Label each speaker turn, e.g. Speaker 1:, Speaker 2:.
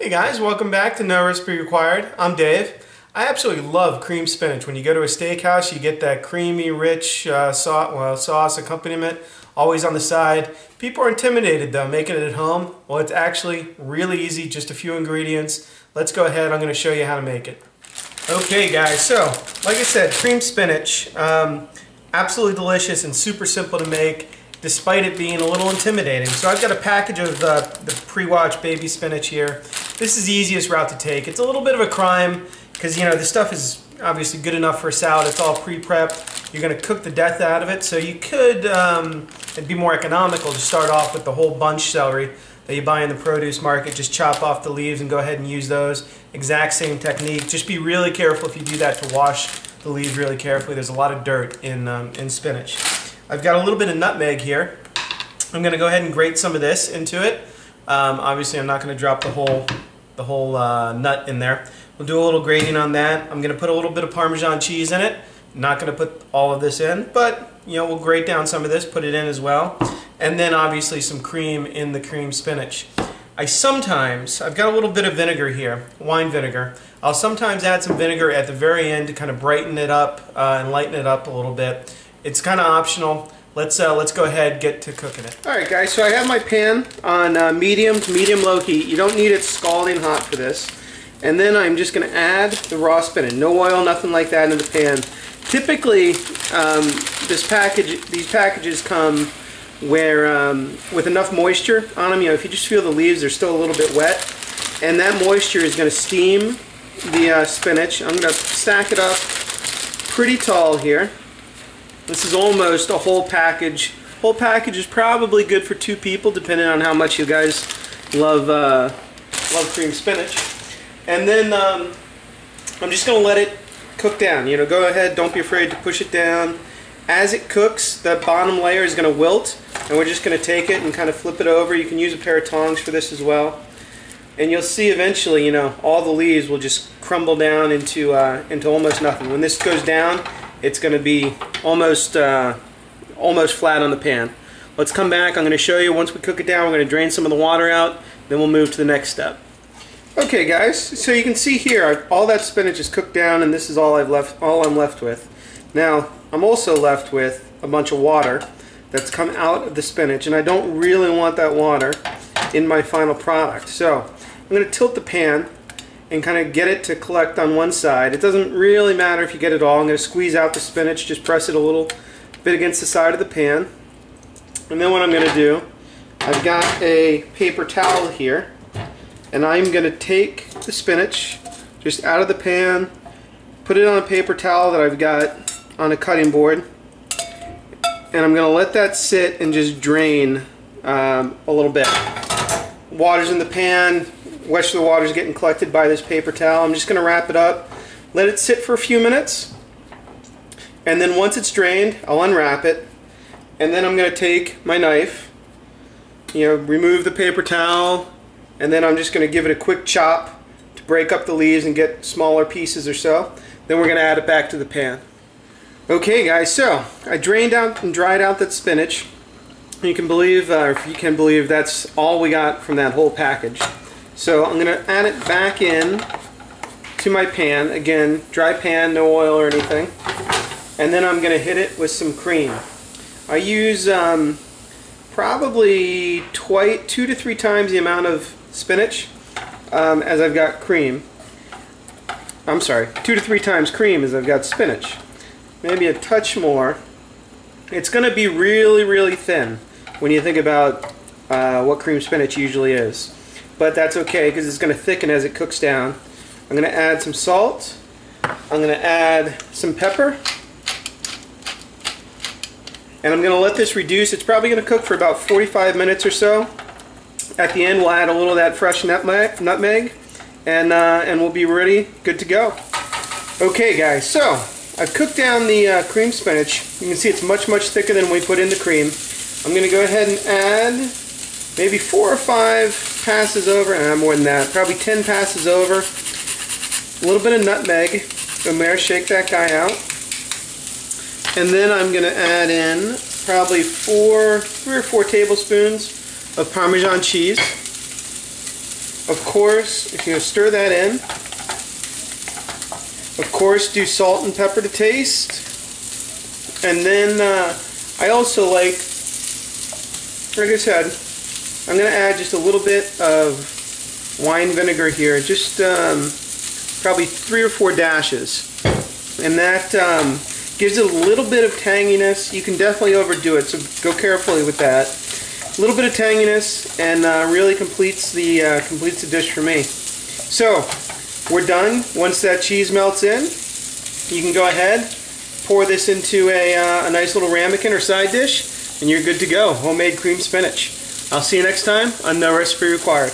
Speaker 1: Hey guys, welcome back to No Recipe Required. I'm Dave. I absolutely love cream spinach. When you go to a steakhouse, you get that creamy, rich sauce accompaniment always on the side. People are intimidated though, making it at home. Well, it's actually really easy, just a few ingredients. Let's go ahead, I'm going to show you how to make it. Okay guys, so like I said, cream spinach, absolutely delicious and super simple to make, despite it being a little intimidating. So I've got a package of the pre-washed baby spinach here. This is the easiest route to take. It's a little bit of a crime because, you know, this stuff is obviously good enough for a salad. It's all pre-prepped. You're going to cook the death out of it. So you could, it'd be more economical to start off with the whole bunch celery that you buy in the produce market. Just chop off the leaves and go ahead and use those. Exact same technique. Just be really careful if you do that to wash the leaves really carefully. There's a lot of dirt in spinach. I've got a little bit of nutmeg here. I'm going to go ahead and grate some of this into it. Obviously, I'm not going to drop the whole nut in there. We'll do a little grating on that. I'm going to put a little bit of Parmesan cheese in it. I'm not going to put all of this in, but you know, we'll grate down some of this, put it in as well, and then obviously some cream in the cream spinach. I've got a little bit of vinegar here, wine vinegar. I'll sometimes add some vinegar at the very end to kind of brighten it up and lighten it up a little bit. It's kind of optional. Let's go ahead and get to cooking it. Alright guys, so I have my pan on medium to medium-low heat. You don't need it scalding hot for this. And then I'm just going to add the raw spinach. No oil, nothing like that in the pan. Typically, these packages come where with enough moisture on them. You know, if you just feel the leaves, they're still a little bit wet. And that moisture is going to steam the spinach. I'm going to stack it up pretty tall here. This is almost a whole package. Whole package is probably good for 2 people, depending on how much you guys love cream spinach. And then I'm just going to let it cook down. You know, go ahead, don't be afraid to push it down. As it cooks, the bottom layer is going to wilt, and we're just going to take it and kind of flip it over. You can use a pair of tongs for this as well. And you'll see eventually, you know, all the leaves will just crumble down into almost nothing. When this goes down, it's going to be almost flat on the pan. Let's come back. I'm going to show you once we cook it down. We're going to drain some of the water out. Then we'll move to the next step. Okay, guys. So you can see here, all that spinach is cooked down, and this is all I'm left with. Now, I'm also left with a bunch of water that's come out of the spinach, and I don't really want that water in my final product. So I'm going to tilt the pan and kind of get it to collect on one side. It doesn't really matter if you get it all. I'm going to squeeze out the spinach, just press it a little bit against the side of the pan. And then what I'm going to do, I've got a paper towel here, and I'm going to take the spinach just out of the pan, put it on a paper towel that I've got on a cutting board, and I'm going to let that sit and just drain a little bit. Water's in the pan. Rest of the water is getting collected by this paper towel. I'm just going to wrap it up, let it sit for a few minutes, and then once it's drained, I'll unwrap it, and then I'm going to take my knife, you know, remove the paper towel, and then I'm just going to give it a quick chop to break up the leaves and get smaller pieces or so. Then we're going to add it back to the pan. Okay guys, so I drained out and dried out that spinach. You can believe, if you can believe, that's all we got from that whole package. So I'm going to add it back in to my pan. Again, dry pan, no oil or anything. And then I'm going to hit it with some cream. I use probably 2 to 3 times the amount of spinach as I've got cream. I'm sorry, 2 to 3 times cream as I've got spinach. Maybe a touch more. It's going to be really, really thin when you think about what cream spinach usually is. But that's okay because it's going to thicken as it cooks down. I'm going to add some salt. I'm going to add some pepper. And I'm going to let this reduce. It's probably going to cook for about 45 minutes or so. At the end, we'll add a little of that fresh nutmeg, and we'll be ready, good to go. Okay, guys, so I've cooked down the cream spinach. You can see it's much, much thicker than we put in the cream. I'm going to go ahead and add maybe 4 or 5 passes over, more than that, probably 10 passes over. A little bit of nutmeg from there, shake that guy out. And then I'm going to add in probably 3 or 4 tablespoons of Parmesan cheese. of course, if you stir that in, of course, do salt and pepper to taste. And then I also like I said, I'm going to add just a little bit of wine vinegar here, just probably 3 or 4 dashes. And that gives it a little bit of tanginess. You can definitely overdo it, so go carefully with that. A little bit of tanginess, and really completes the dish for me. So we're done. Once that cheese melts in, you can go ahead, pour this into a nice little ramekin or side dish, and you're good to go. Homemade creamed spinach. I'll see you next time on No Recipe Required.